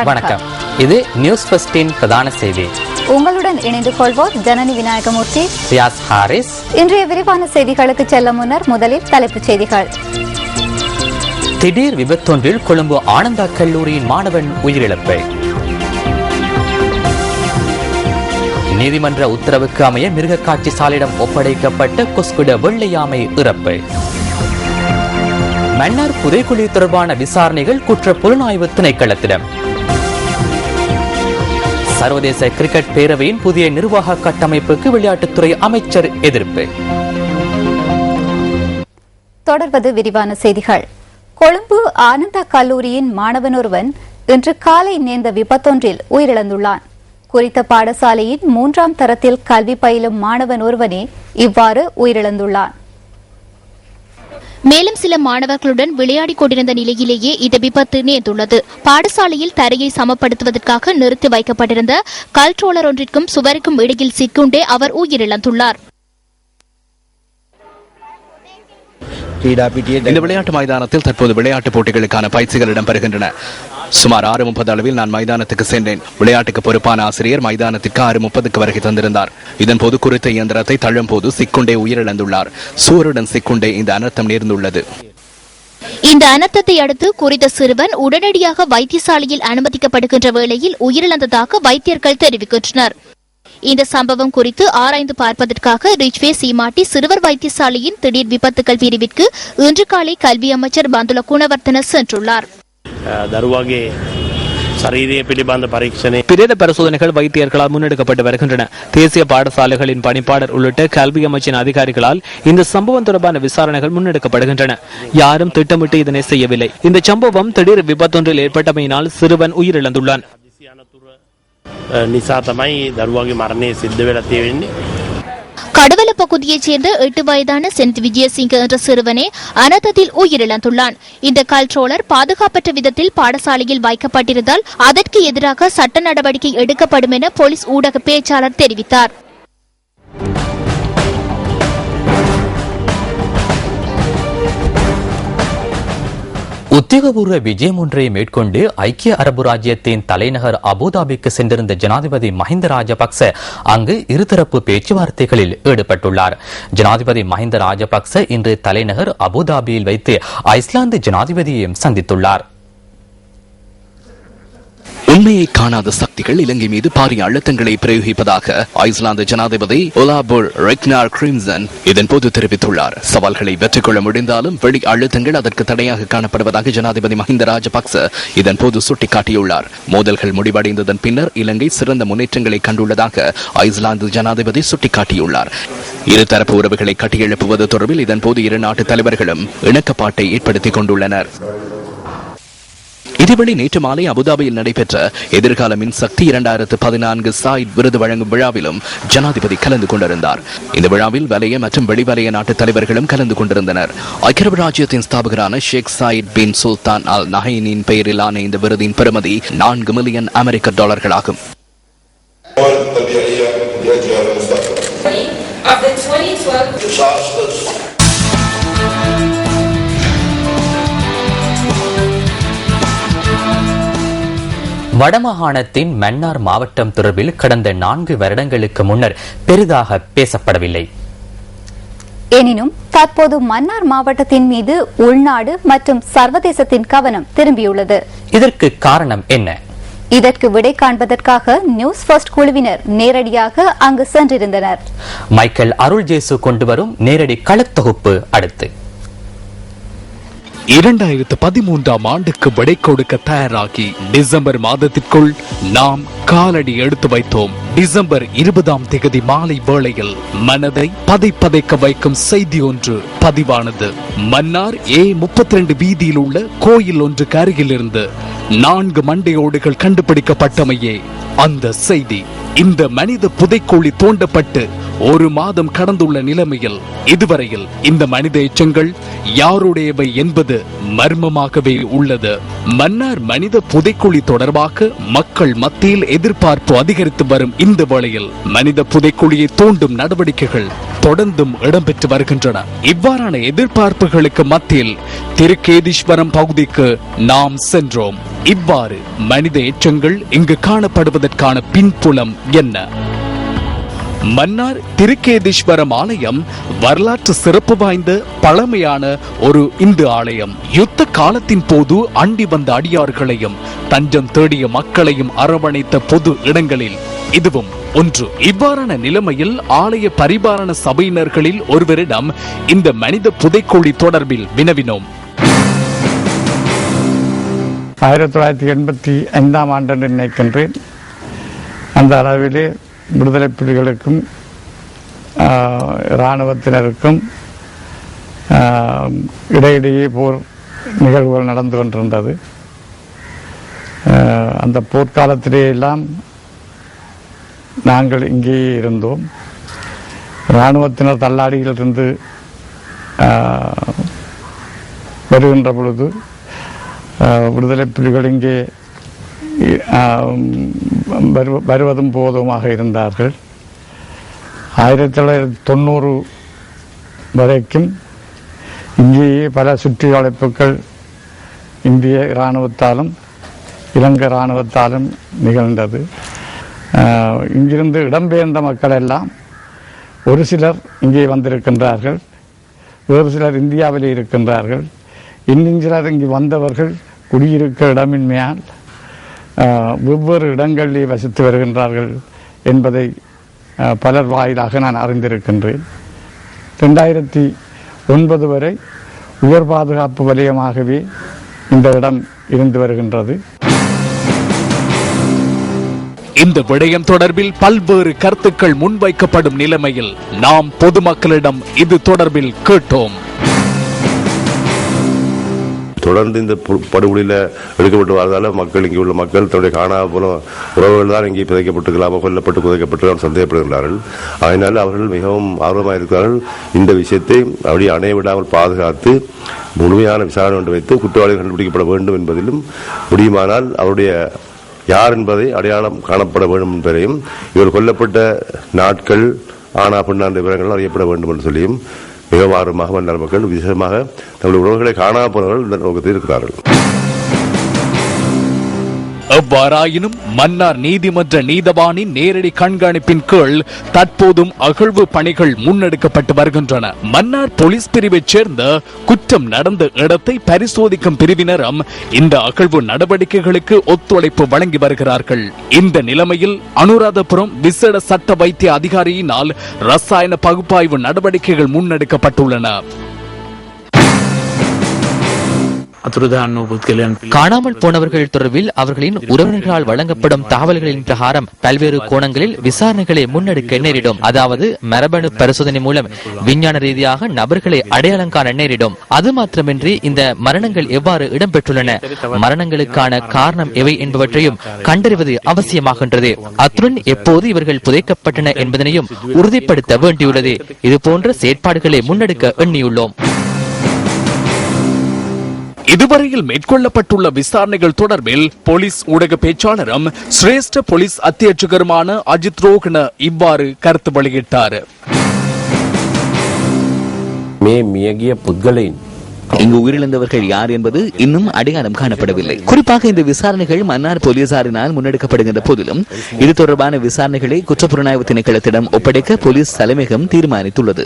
வணக்கம். இது நியூஸ் ஃபர்ஸ்டின் பிரதான செய்தி. உங்களுடன் இணைந்து கொள்வோர் ஜனனி விநாயகமூர்த்தி, ரியாஸ் ஹாரிஸ். இன்றைய விரிவான செய்திகளுக்கு செல்ல முன்னர் முதலில் தலைப்புச் செய்திகள். திடீர் விபத்தொன்றில் கொழும்பு ஆனந்தா கல்லூரியின் மாணவன் உயிரிழப்பு. நீதிமன்ற உத்தரவுக்கு அமைய மிருக காட்சி சாலையிடம் ஒப்படைக்கப்பட்ட கொஸ்குட வெள்ளையாமை இறப்பு. மன்னார் புதைக்குழி தொடர்பான விசாரணைகள் குற்ற புலனாய்வு திணைக்களத்திடம். சர்வதேச கிரிக்கெட் பேரவையின் புதிய நிர்வாக கட்டமைப்புக்கு விளையாட்டுத்துறை அமைச்சர் எதிர்ப்பு. தொடர்வது விரிவான செய்திகள். கொழும்பு ஆனந்தா கல்லூரியின் மாணவன் ஒருவன் இன்று காலை நேர்ந்த விபத்தொன்றில் உயிரிழந்துள்ளான். குறித்த பாடசாலையின் 3ஆம் தரத்தில் கல்வி பயிலும் மாணவன் ஒருவனே இவ்வாறு உயிரிழந்துள்ளான். மேலும் சில மாணவர்களுடன் விளையாடிக் கொண்டிருந்த நிலையிலேயே இந்த விபத்து நேர்ந்துள்ளது. பாடசாலையில் தரையை சமப்படுத்துவதற்காக நிறுத்தி வைக்கப்பட்டிருந்த கல்ட்ரோலர் ஒன்றிற்கும் சுவருக்கும் இடையில் சிக்குண்டே அவர் உயிரிழந்துள்ளார். இந்த விளையாட்டு மைதானத்தில் தற்போது விளையாட்டுப் போட்டிகளுக்கான பயிற்சிகள் இடம்பெறுகின்றன. சுமார் 6:30 அளவில் நான் மைதானத்துக்கு சென்றேன். விளையாட்டுக்கு பொறுப்பான ஆசிரியர் மைதானத்திற்கு 6:30 வருகை தந்திருந்தார். இதன்போது குறித்த இயந்திரத்தை தள்ளும் போது சிக்குண்டே உயிரிழந்துள்ளார். சூருடன் சிக்குண்டே இந்த அனர்த்தம் நேர்ந்துள்ளது. இந்த அனர்த்தத்தை அடுத்து குறித்த சிறுவன் உடனடியாக வைத்தியசாலையில் அனுமதிக்கப்படுகின்ற வேளையில் உயிரிழந்ததாக வைத்தியர்கள் தெரிவிக்கின்றனர். இந்த சம்பவம் குறித்து ஆராய்ந்து பார்ப்பதற்காக ரிச்வே சீமாட்டி சிறுவர் வைத்தியசாலையின் திடீர் விபத்துகள் பிரிவிற்கு இன்று காலை கல்வி அமைச்சர் பந்துல குணவர்த்தன சென்றுள்ளார். பிரேத பரிசோதனைகள் வைத்தியர்களால் முன்னெடுக்கப்பட்டு வருகின்றன. தேசிய பாடசாலைகளின் பணிப்பாளர் உள்ளிட்ட கல்வி அமைச்சின் அதிகாரிகளால் இந்த சம்பவம் தொடர்பான விசாரணைகள் முன்னெடுக்கப்படுகின்றன. யாரும் திட்டமிட்டு இதனை செய்யவில்லை. இந்த சம்பவம் திடீர் விபத்தொன்றில் ஏற்பட்டமையினால் சிறுவன் உயிரிழந்துள்ளான். கடுவல பகுதியைச் சேர்ந்த 8 வயதான சென்ட் விஜயசிங்க என்ற சிறுவனே அனர்த்தத்தில் உயிரிழந்துள்ளான். இந்த கல்ட்ரோலர் பாதுகாப்பற்ற விதத்தில் பாடசாலையில் வைக்கப்பட்டிருந்தால் அதற்கு எதிராக சட்ட நடவடிக்கை எடுக்கப்படும் என போலீஸ் ஊடக பேச்சாளர் தெரிவித்தார். உத்தியோகபூர்வ விஜயம் ஒன்றை மேற்கொண்டு ஐக்கிய அரபு ராஜ்யத்தின் தலைநகர் அபுதாபிக்கு சென்றிருந்த ஜனாதிபதி மஹிந்த ராஜபக்ச அங்கு இருதரப்பு பேச்சுவார்த்தைகளில் ஈடுபட்டுள்ளார். ஜனாதிபதி மஹிந்த ராஜபக்ச இன்று தலைநகர் அபுதாபியில் வைத்து ஐஸ்லாந்து ஜனாதிபதியையும் சந்தித்துள்ளார். உண்மையை காணாத சக்திகள் இலங்கை மீது பாரிய அழுத்தங்களை பிரயோகிப்பதாக ஐஸ்லாந்து ஜனாதிபதி ஒலாபுர் ரெக்னார் கிரிம்சன் இதன்போது தெரிவித்துள்ளார். சவால்களை வெற்றி கொள்ள முடிந்தாலும் வெளி அழுத்தங்கள் அதற்கு தடையாக காணப்படுவதாக ஜனாதிபதி மஹிந்த ராஜபக்ச இதன்போது சுட்டிக்காட்டியுள்ளார். மோதல்கள் முடிவடைந்ததன் பின்னர் இலங்கை சிறந்த முன்னேற்றங்களை கண்டுள்ளதாக ஐஸ்லாந்து ஜனாதிபதி சுட்டிக்காட்டியுள்ளார். இருதரப்பு உறவுகளை கட்டியெழுப்புவது தொடர்பில் இதன்போது இரு நாட்டு தலைவர்களும் இணக்கப்பாட்டை ஏற்படுத்திக் கொண்டுள்ளனர். இதேவேளை நேற்று மாலை அபுதாபியில் நடைபெற்ற எதிர்கால மின்சக்தி 2014 சாயிட் விருது வழங்கும் விழாவிலும் ஜனாதிபதி கலந்து கொண்டிருந்தார். இந்த விழாவில் வலய மற்றும் வெளிவலய நாட்டு தலைவர்களும் கலந்து கொண்டிருந்தனர். ஐக்கிய அரபு ராஜ்யத்தின் ஸ்தாபகரான ஷேக் சாயிட் பின் சுல்தான் அல் நஹைனின் பெயரிலான இந்த விருதின் பெறுமதி $4 மில்லியன் ஆகும். வடமாகாணத்தின் மன்னார் மாவட்டம் தொடர்பில் கடந்த 4 வருடங்களுக்கு முன்னர் பெரிதாக பேசப்படவில்லை. எனினும் தற்போது மன்னார் மாவட்டத்தின் மீது உள்நாடு மற்றும் சர்வதேசத்தின் கவனம் திரும்பியுள்ளது. இதற்கு காரணம் என்ன? இதற்கு விடை காண்பதற்காக நியூஸ் ஃபர்ஸ்ட் குழுவினர் நேரடியாக அங்கு சென்றிருந்தனர். மைக்கேல் அருள் ஜேசு கொண்டு வரும் நேரடி களத்தொகுப்பு அடுத்து. 2013ஆம் ஆண்டுக்கு விடை கொடுக்க தயாராகி டிசம்பர் மாதத்திற்குள் நாம் காலடி எடுத்து வைத்தோம். டிசம்பர் 20ஆம் தேதி மாலை வேளையில் மனதை பதைக்க வைக்கும் செய்தி ஒன்று பதிவானது. மன்னார் A32 வீதியில் உள்ள கோயில் ஒன்றுக்கு அருகில் இருந்து 4 மண்டையோடுகள் கண்டுபிடிக்கப்பட்டமையே அந்த செய்தி. இந்த மனித புதைக்குழி தோண்டப்பட்டு 1 மாதம் கடந்துள்ள நிலைமையில் இதுவரையில் இந்த மனித எச்சங்கள் யாருடையவை என்பது மர்மமாகவே உள்ளது. மன்னார் மனித புதைக்குழி தொடர்பாக மக்கள் மத்தியில் எதிர்பார்ப்பு அதிகரித்து வரும் இந்த வேளையில் மனித புதைக்குழியை தோண்டும் நடவடிக்கைகள் தொடர்ந்தும் இடம்பெற்று வருகின்றன. இவ்வாறான எதிர்பார்ப்புகளுக்கு மத்தியில் திருக்கேதீஸ்வரம் பகுதிக்கு நாம் சென்றோம். இவ்வாறு மனித எச்சங்கள் இங்கு காணப்படுவதற்கான பின்புலம் என்ன? மன்னார் திருக்கேதீஸ்வரம் ஆலயம் வரலாற்று சிறப்பு வாய்ந்த பழமையான ஒரு இந்து ஆலயம். யுத்த காலத்தின் போது அண்டி வந்த அடியார்களையும் தஞ்சம் தேடிய மக்களையும் அரவணைத்த பொது இடங்களில் இதுவும் ஒன்று. இவ்வாறான நிலைமையில் ஆலய பரிபாலன சபையினர்களில் ஒருவரிடம் இந்த மனித புதைக்குழி தொடர்பில் வினவினோம். 1985 ஆண்டு நினைக்கின்றேன். அந்த அளவிலே விடுதலை புலிகளுக்கும் இராணுவத்தினருக்கும் இடையிடையே போர் நிகழ்வுகள் நடந்து கொண்டிருந்தது. அந்த போர்க்காலத்திலே எல்லாம் நாங்கள் இங்கேயே இருந்தோம். இராணுவத்தினர் தள்ளாடியிலிருந்து வருகின்ற பொழுது விடுதலை புலிகள் இங்கே வருவதும் போதுமாக இருந்தார்கள். 1990 வரைக்கும் இங்கேயே பல சுற்றி வளைப்புகள் இந்திய இராணுவத்தாலும் இலங்கை இராணுவத்தாலும் நிகழ்ந்தது. இங்கிருந்து இடம்பெயர்ந்த மக்கள் எல்லாம் ஒரு சிலர் இங்கே வந்திருக்கின்றார்கள், வேறு சிலர் இந்தியாவிலே இருக்கின்றார்கள். இன்னும் சிலர் இங்கு வந்தவர்கள் குடியிருக்க இடமின்மையால் வெவ்வேறு இடங்களிலே வசித்து வருகின்றார்கள் என்பதை பலர் வாயிலாக நான் அறிந்திருக்கின்றேன். 2009 வரை உயர் பாதுகாப்பு வலயமாகவே இந்த இடம் இருந்து வருகின்றது. இந்த விடயம் தொடர்பில் பல்வேறு கருத்துக்கள் முன்வைக்கப்படும் நிலைமையில் நாம் பொதுமக்களிடம் இது தொடர்பில் கேட்டோம். தொடர்ந்து இந்த படுகொலையில் எடுக்கப்பட்டு வரதால மக்கள் இங்கே உள்ள மக்கள் தன்னுடைய காணாத போன உறவுகள் தான் இங்கே புதைக்கப்பட்டிருக்கலாமோ கொல்லப்பட்டு புதைக்கப்பட்டு சந்தேகப்படுகிறார்கள். அதனால் அவர்கள் மிகவும் ஆர்வமாக இருக்கிறார்கள். இந்த விஷயத்தை அப்படியே அணைய விடாமல் பாதுகாத்து முழுமையான விசாரணை ஒன்று வைத்து குற்றவாளிகள் கண்டுபிடிக்கப்பட வேண்டும் என்பதிலும் முடியுமானால் அவருடைய யார் என்பதை அடையாளம் காணப்பட வேண்டும் என்பதையும் இவர் கொல்லப்பட்ட நாட்கள் ஆனா பெண்ணா என்ற விவரங்கள் அறியப்பட வேண்டும் என்று சொல்லியும் மிகவும் ஆர்வமாக மன்னார் மக்கள் விசேஷமாக தங்களுடைய உறவுகளை காணாமல் போனவர்கள் இந்த நோக்கத்தில் இருக்கிறார்கள். எவ்வாறாயினும் மன்னார் நீதிமன்ற நீதவானின் நேரடி கண்காணிப்பின் கீழ் தற்போதும் அகழ்வு பணிகள் முன்னெடுக்கப்பட்டு வருகின்றன. மன்னார் போலீஸ் பிரிவைச் சேர்ந்த குற்றம் நடந்த இடத்தை பரிசோதிக்கும் பிரிவினரும் இந்த அகழ்வு நடவடிக்கைகளுக்கு ஒத்துழைப்பு வழங்கி வருகிறார்கள். இந்த நிலைமையில் அனுராதபுரம் விசேட சட்ட வைத்திய அதிகாரியினால் ரசாயன பகுப்பாய்வு நடவடிக்கைகள் முன்னெடுக்கப்பட்டுள்ளன. காணாமல் போனவர்கள் தொடர்பில் அவர்களின் உறவினர்களால் வழங்கப்படும் தகவல்களின் பிரகாரம் பல்வேறு கோணங்களில் விசாரணைகளை முன்னெடுக்க நேரிடும். அதாவது மரபணு பரிசோதனை மூலம் விஞ்ஞான ரீதியாக நபர்களை அடையாளம் காண நேரிடும். அது மாத்திரமின்றி இந்த மரணங்கள் எவ்வாறு இடம்பெற்றுள்ளன, மரணங்களுக்கான காரணம் எவை என்பவற்றையும் கண்டறிவது அவசியமாகின்றது. அத்துடன் எப்போது இவர்கள் புதைக்கப்பட்டன என்பதனையும் உறுதிப்படுத்த வேண்டியுள்ளது. இதுபோன்ற செயற்பாடுகளை முன்னெடுக்க எண்ணியுள்ளோம். இதுவரையில் மேற்கொள்ளப்பட்டுள்ள விசாரணைகள் தொடர்பில் போலீஸ் ஊடக பேச்சாளரும் சிரேஷ்ட போலீஸ் அத்தியட்சகருமான அஜித் ரோகன இவ்வாறு கருத்து வெளியிட்டார். இங்கு உயிரிழந்தவர்கள் யார் என்பது இன்னும் அடையாளம் காணப்படவில்லை. குறிப்பாக இந்த விசாரணைகள் மன்னார் போலீசாரினால் முன்னெடுக்கப்படுகின்ற போதிலும் இது தொடர்பான விசாரணைகளை குற்றப்புலனாய்வு திணைக்களத்திடம் ஒப்படைக்க போலீஸ் தலைமையகம் தீர்மானித்துள்ளது.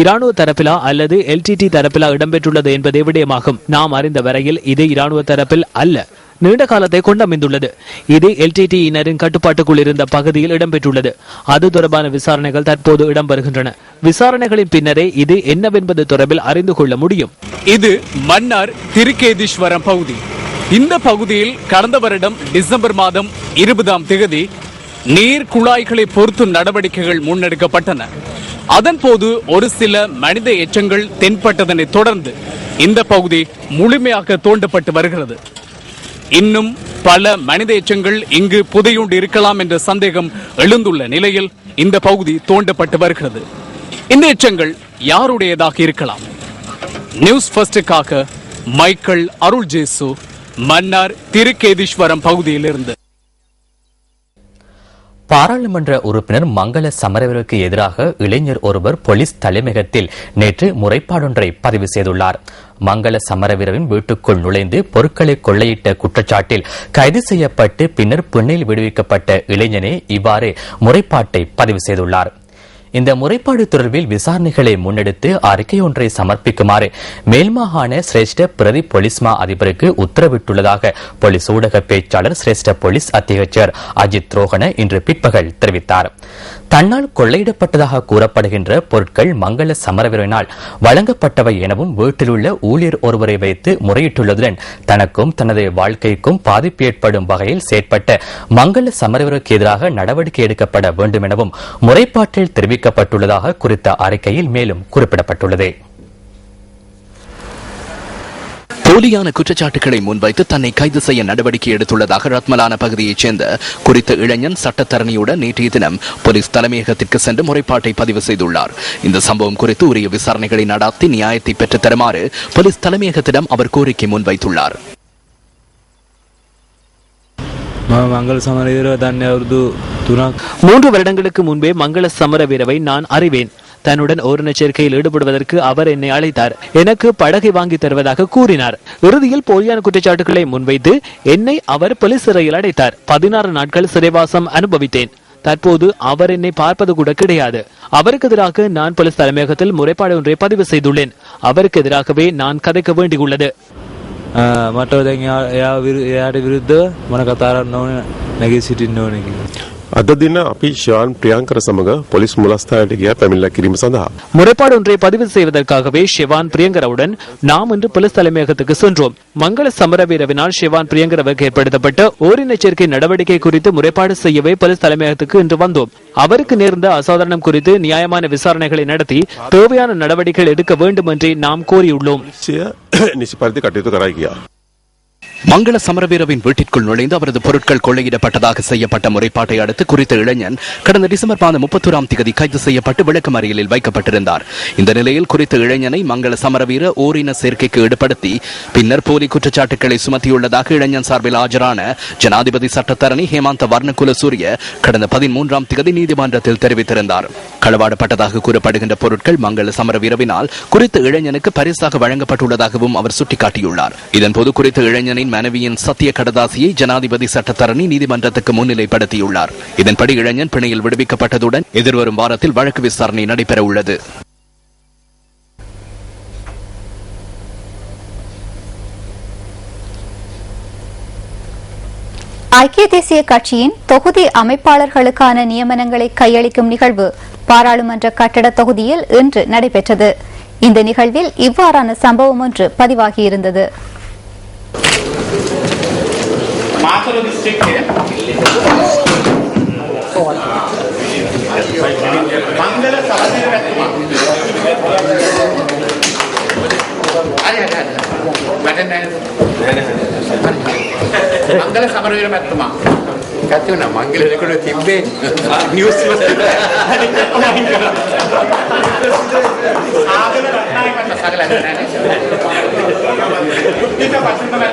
இராணுவ தரப்பிலா அல்லது LTT தரப்பிலா இடம்பெற்றுள்ளது என்பதே விடயமாகும். நாம் அறிந்த வரையில் இது இராணுவ தரப்பில் அல்ல, நீண்ட காலத்தை கொண்டமைந்துள்ளது. இது LTT-யினரின் கட்டுப்பாட்டுக்குள் இருந்த பகுதியில் இடம்பெற்றுள்ளது. அது தொடர்பான விசாரணைகள் தற்போது இடம்பெறுகின்றன. விசாரணைகளின் பின்னரே இது என்னவென்பது தொடர்பில் அறிந்து கொள்ள முடியும். இது மன்னார் திருக்கேதீஸ்வரம் பகுதி. இந்த பகுதியில் கடந்த வருடம் டிசம்பர் மாதம் 20ஆம் தேதி நீர் குழாய்களை பொருத்தும் நடவடிக்கைகள் முன்னெடுக்கப்பட்டன. அதன்போது ஒரு சில மனித எச்சங்கள் தென்பட்டதனை தொடர்ந்து இந்த பகுதி முழுமையாக தோண்டப்பட்டு வருகிறது. இன்னும் பல மனித எச்சங்கள் இங்கு புதையுண்டு இருக்கலாம் என்ற சந்தேகம் எழுந்துள்ள நிலையில் இந்த பகுதி தோண்டப்பட்டு வருகிறது. இந்த எச்சங்கள் யாருடையதாக இருக்கலாம்? நியூஸ் ஃபர்ஸ்டுக்காக மைக்கேல் அருள் ஜேசு, மன்னார் திருக்கேதீஸ்வரம் பகுதியிலிருந்து. பாராளுமன்ற உறுப்பினர் மங்கள சமரவீரருக்கு எதிராக இளைஞர் ஒருவர் போலீஸ் தலைமையகத்தில் நேற்று முறைப்பாடொன்றை பதிவு செய்துள்ளார். மங்கள சமரவீரவின் வீட்டுக்குள் நுழைந்து பொருட்களை கொள்ளையிட்ட குற்றச்சாட்டில் கைது செய்யப்பட்டு பின்னர் பிணையில் விடுவிக்கப்பட்ட இளைஞனே இவ்வாறு முறைப்பாட்டை பதிவு செய்துள்ளார். இந்த முறைப்பாடு தொடர்பில் விசாரணைகளை முன்னெடுத்து அறிக்கை ஒன்றை சமர்ப்பிக்குமாறு மேல்மாகாண சிரேஷ்ட பிரதி போலீஸ் மா அதிபருக்கு உத்தரவிட்டுள்ளதாக போலீஸ் ஊடக பேச்சாளர் சிரேஷ்ட போலீஸ் அத்தியட்சர் அஜித் ரோஹன இன்று பிற்பகல் தெரிவித்தார். தன்னால் கொள்ளையிடப்பட்டதாக கூறப்படுகின்ற பொருட்கள் மங்கள சமரவீரனால் வழங்கப்பட்டவை எனவும் வீட்டிலுள்ள ஊழியர் ஒருவரை வைத்து முறையிட்டுள்ளதுடன் தனக்கும் தனது வாழ்க்கைக்கும் பாதிப்பு ஏற்படும் வகையில் செயற்பட்ட மங்கள சமரவீரருக்கு எதிராக நடவடிக்கை எடுக்கப்பட வேண்டும் எனவும் முறைப்பாட்டில் தெரிவிக்கப்பட்டுள்ளதாக குறித்த அறிக்கையில் மேலும் குறிப்பிடப்பட்டுள்ளது. போலியான குற்றச்சாட்டுகளை முன்வைத்து தன்னை கைது செய்ய நடவடிக்கை எடுத்துள்ளதாக ரத்மலான பகுதியைச் சேர்ந்த குறித்த இளைஞன் சட்டத்தரணியுடன் நேற்றைய தினம் போலீஸ் தலைமையகத்திற்கு சென்று முறைப்பாட்டை பதிவு செய்துள்ளார். இந்த சம்பவம் குறித்து உரிய விசாரணைகளை நடாத்தி நியாயத்தை பெற்றுத் தருமாறு போலீஸ் தலைமையகத்திடம் அவர் கோரிக்கை முன்வைத்துள்ளார். மூன்று வருடங்களுக்கு முன்பே மங்கள சமரவீரவை நான் அறிவேன். தன்னுடன் ஓரின சேர்க்கையில் ஈடுபடுவதற்கு அவர் என்னை அழைத்தார். எனக்கு படகை வாங்கி தருவதாக கூறினார். இறுதியில் போலியான குற்றச்சாட்டுகளை முன்வைத்து என்னை அவர் போலீஸ் சிறையில் அடைத்தார். 16 நாட்கள் சிறைவாசம் அனுபவித்தேன். தற்போது அவர் என்னை பார்ப்பது கூட கிடையாது. அவருக்கு எதிராக நான் போலீஸ் தலைமையகத்தில் முறைப்பாடு ஒன்றை பதிவு செய்துள்ளேன். அவருக்கு எதிராகவே நான் கதைக்க வேண்டியுள்ளது. முறைப்பாடு ஒன்றை பதிவு செய்வதற்காகவே ஷிவான் பிரியங்கரவுடன் நாம் இன்று போலீஸ் தலைமையகத்துக்கு சென்றோம். மங்கள சமரவீரவினால் ஷிவான் பிரியங்கரவுக்கு ஏற்படுத்தப்பட்ட ஓரின சேர்க்கை நடவடிக்கை குறித்து முறைப்பாடு செய்யவே போலீஸ் தலைமையகத்துக்கு இன்று வந்தோம். அவருக்கு நேர்ந்த அசாதாரணம் குறித்து நியாயமான விசாரணைகளை நடத்தி தேவையான நடவடிக்கைகள் எடுக்க வேண்டும் என்று நாம் கோரியுள்ளோம். மங்கள சமரவீரவின் வீட்டிற்குள் நுழைந்து அவரது பொருட்கள் கொள்ளையிடப்பட்டதாக செய்யப்பட்ட முறைப்பாட்டை அடுத்து குறித்த இளைஞன் கடந்த டிசம்பர் மாதம் 31ஆம் தேதி கைது செய்யப்பட்டு விளக்கமறியலில் வைக்கப்பட்டிருந்தார். இந்த நிலையில் குறித்த இளைஞனை மங்கள சமரவீர ஓரின சேர்க்கைக்கு ஈடுபடுத்தி பின்னர் போலி குற்றச்சாட்டுகளை சுமத்தியுள்ளதாக இளைஞன் சார்பில் ஆஜரான ஜனாதிபதி சட்டத்தரணி ஹேமந்த வர்ணகுல சூரிய கடந்த 13ஆம் தேதி நீதிமன்றத்தில் தெரிவித்திருந்தார். களவாடப்பட்டதாக கூறப்படுகின்ற பொருட்கள் மங்கள சமரவீரவினால் குறித்த இளைஞனுக்கு பரிசாக வழங்கப்பட்டுள்ளதாகவும் அவர் சுட்டிக்காட்டியுள்ளார். இதன்போது குறித்த இளைஞனின் மனைவியின் சத்திய கடதாசியை ஜனாதிபதி சட்டத்தரணி நீதிமன்றத்துக்கு முன்னிலைப்படுத்தியுள்ளார். இதன்படி இளைஞன் பிணையில் விடுவிக்கப்பட்டதுடன் எதிர்வரும் வாரத்தில் வழக்கு விசாரணை நடைபெற உள்ளது. ஐக்கிய தேசிய கட்சியின் தொகுதி அமைப்பாளர்களுக்கான நியமனங்களை கையளிக்கும் நிகழ்வு பாராளுமன்ற கட்டட தொகுதியில் இன்று நடைபெற்றது. இந்த நிகழ்வில் இவ்வாறான சம்பவம் ஒன்று பதிவாகியிருந்தது. මාතර දිස්ත්‍රික්කයේ මංගල සමරවීර මැතිතුමා මංගල සමරවීර මැතිතුමා කැතුණා මංගල රෙකෝඩ් තිබ්බේ නිවුස් වල ආගල රත්නායක මතකලා නැහැ ඊට පස්සේ තමයි